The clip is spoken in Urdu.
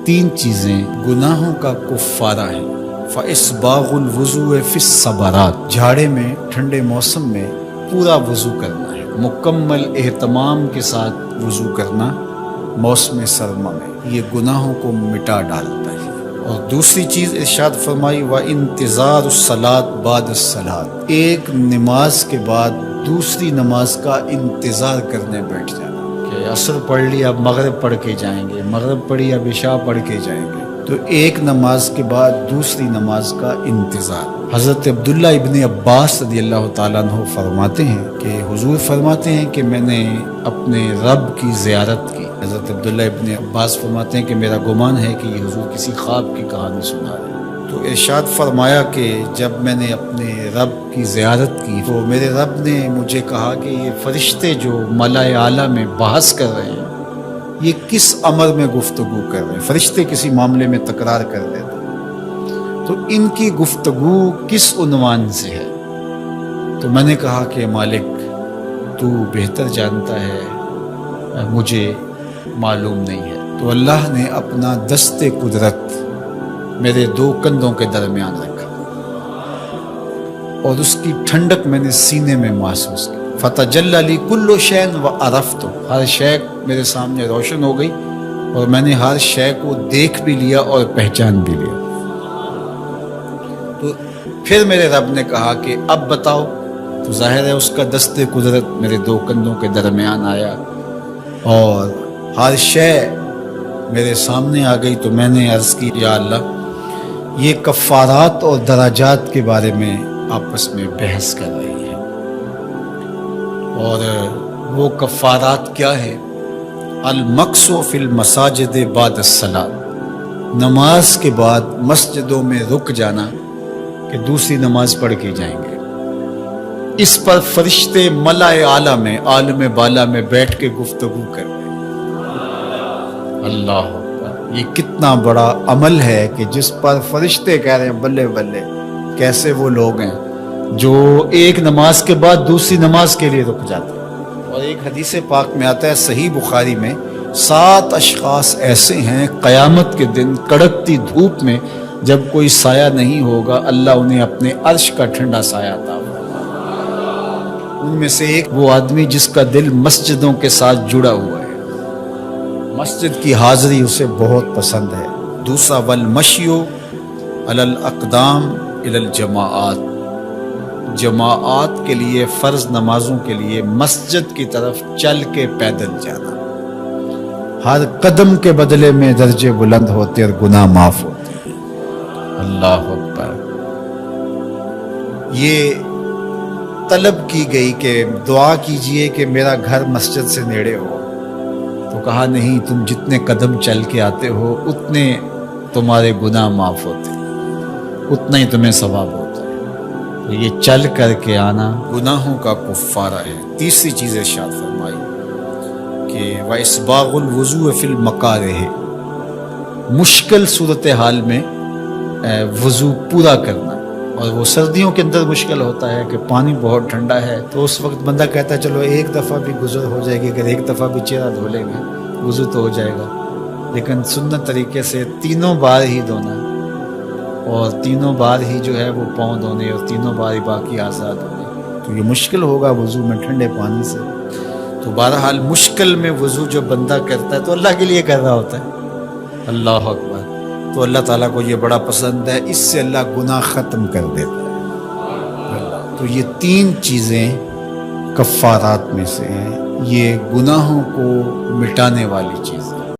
تین چیزیں گناہوں کا کفارہ ہیں۔ فَإِسْبَاغُ الْوُضُوءِ فِي الصَّبَرَاتِ، جھاڑے میں ٹھنڈے موسم میں پورا وضو کرنا ہے، مکمل اہتمام کے ساتھ وضو کرنا موسم سرما میں، یہ گناہوں کو مٹا ڈالتا ہے۔ اور دوسری چیز ارشاد فرمائی وَإِنْتِظَارُ الصَّلَاةِ بَعْدَ الصَّلَاةِ، ایک نماز کے بعد دوسری نماز کا انتظار کرنے بیٹھ جانا کہ عصر پڑھ لی اب مغرب پڑھ کے جائیں گے، مغرب پڑھی اب عشاء پڑھ کے جائیں گے، تو ایک نماز کے بعد دوسری نماز کا انتظار۔ حضرت عبداللہ ابن عباس رضی اللہ تعالیٰ عنہ فرماتے ہیں کہ حضور فرماتے ہیں کہ میں نے اپنے رب کی زیارت کی۔ حضرت عبداللہ ابن عباس فرماتے ہیں کہ میرا گمان ہے کہ یہ حضور کسی خواب کی کہانی سنا رہے ہیں۔ تو ارشاد فرمایا کہ جب میں نے اپنے رب کی زیارت کی تو میرے رب نے مجھے کہا کہ یہ فرشتے جو ملائے اعلیٰ میں بحث کر رہے ہیں یہ کس امر میں گفتگو کر رہے ہیں، فرشتے کسی معاملے میں تکرار کر رہے تھے، تو ان کی گفتگو کس عنوان سے ہے؟ تو میں نے کہا کہ مالک تو بہتر جانتا ہے، مجھے معلوم نہیں ہے۔ تو اللہ نے اپنا دست قدرت میرے دو کندھوں کے درمیان رکھا اور اس کی ٹھنڈک میں نے سینے میں محسوس کی۔ فتجلی لی کل شیء وعرفت، ہر شے میرے سامنے روشن ہو گئی اور میں نے ہر شے کو دیکھ بھی لیا اور پہچان بھی لیا۔ تو پھر میرے رب نے کہا کہ اب بتاؤ، تو ظاہر ہے اس کا دست قدرت میرے دو کندھوں کے درمیان آیا اور ہر شے میرے سامنے آ گئی۔ تو میں نے عرض کی یا اللہ یہ کفارات اور درجات کے بارے میں آپس میں بحث کر رہی ہیں، اور وہ کفارات کیا ہے؟ المکث فی المساجد بعد الصلاۃ، نماز کے بعد مسجدوں میں رک جانا کہ دوسری نماز پڑھ کے جائیں گے۔ اس پر فرشتے ملائے اعلیٰ میں عالم بالا میں بیٹھ کے گفتگو کر رہے ہیں۔ اللہ اکبر، یہ کتنا بڑا عمل ہے کہ جس پر فرشتے کہہ رہے ہیں بلے بلے، کیسے وہ لوگ ہیں جو ایک نماز کے بعد دوسری نماز کے لیے رک جاتے ہیں۔ اور ایک حدیث پاک میں آتا ہے صحیح بخاری میں، 7 اشخاص ایسے ہیں قیامت کے دن کڑکتی دھوپ میں جب کوئی سایہ نہیں ہوگا اللہ انہیں اپنے عرش کا ٹھنڈا سایہ عطا فرمائے۔ ان میں سے ایک وہ آدمی جس کا دل مسجدوں کے ساتھ جڑا ہوا ہے، مسجد کی حاضری اسے بہت پسند ہے۔ دوسرا والمشی علی الاقدام الی الجماعات، جماعات کے لیے فرض نمازوں کے لیے مسجد کی طرف چل کے پیدل جانا، ہر قدم کے بدلے میں درجے بلند ہوتے اور گناہ معاف ہوتے ہیں۔ اللہ اکبر، یہ طلب کی گئی کہ دعا کیجئے کہ میرا گھر مسجد سے نیڑے ہو، تو کہا نہیں، تم جتنے قدم چل کے آتے ہو اتنے تمہارے گناہ معاف ہوتے ہیں، اتنا ہی تمہیں ثواب ہوتا ہے۔ یہ چل کر کے آنا گناہوں کا کفارہ ہے۔ تیسری چیز ارشاد فرمائی کہ وَإِسْبَاغُ الْوُضُوءِ فِي الْمَكَارِهِ، مشکل صورتحال میں وضو پورا کرنا، اور وہ سردیوں کے اندر مشکل ہوتا ہے کہ پانی بہت ٹھنڈا ہے، تو اس وقت بندہ کہتا ہے چلو ایک دفعہ بھی گزر ہو جائے گی، اگر ایک دفعہ بھی چہرہ دھو لیں گے وضو تو ہو جائے گا، لیکن سنت طریقے سے تینوں بار ہی دھونا، اور تینوں بار ہی جو ہے وہ پاؤں دھونے، اور تینوں بار ہی باقی آزاد ہونے، تو یہ مشکل ہوگا وضو میں ٹھنڈے پانی سے۔ تو بہرحال مشکل میں وضو جو بندہ کرتا ہے تو اللہ کے لیے کر رہا ہوتا ہے۔ اللہ اکبر، تو اللہ تعالیٰ کو یہ بڑا پسند ہے، اس سے اللہ گناہ ختم کر دیتا ہے۔ تو یہ 3 چیزیں کفارات میں سے ہیں، یہ گناہوں کو مٹانے والی چیزیں۔